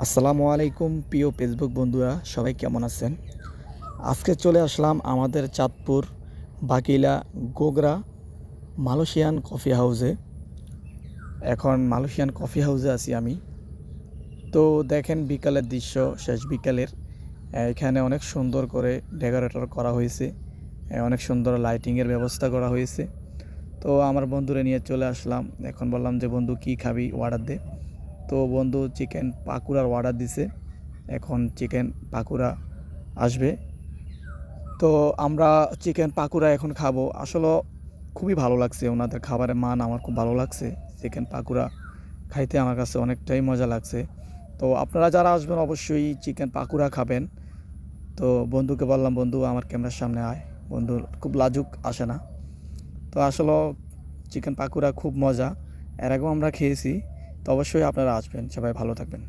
আসসালামু আলাইকুম প্রিয় ফেসবুক বন্ধুরা, সবাই কেমন আছেন? আজকে চলে আসলাম আমাদের চাঁদপুর বাকিলা গোগরা মালয়েশিয়ান কফি হাউসে। এখন মালয়েশিয়ান কফি হাউসে আছি আমি। তো দেখেন বিকালের দৃশ্য, শেষ বিকালের। এখানে অনেক সুন্দর করে ডেকোরেটর করা হয়েছে, অনেক সুন্দর লাইটিংয়ের ব্যবস্থা করা হয়েছে। তো আমার বন্ধুরে নিয়ে চলে আসলাম। এখন বললাম যে বন্ধু কী খাবি, অর্ডার দে। তো বন্ধু চিকেন পাকুড়ার অর্ডার দিছে। এখন চিকেন পাকুড়া আসবে। তো আমরা চিকেন পাকুড়া এখন খাবো। আসলে খুবই ভালো লাগছে, ওনাদের খাবারের মান আমার খুব ভালো লাগছে। চিকেন পাকুড়া খাইতে আমার কাছে অনেকটাই মজা লাগছে। তো আপনারা যারা আসবেন অবশ্যই চিকেন পাকুড়া খাবেন। তো বন্ধুকে বললাম, বন্ধু আমার ক্যামেরার সামনে আয়। বন্ধু খুব লাজুক, আসে না। তো আসলে চিকেন পাকুড়া খুব মজা, এর আগেও আমরা খেয়েছি। তো অবশ্যই আপনারা আসবেন, সবাই ভালো থাকবেন।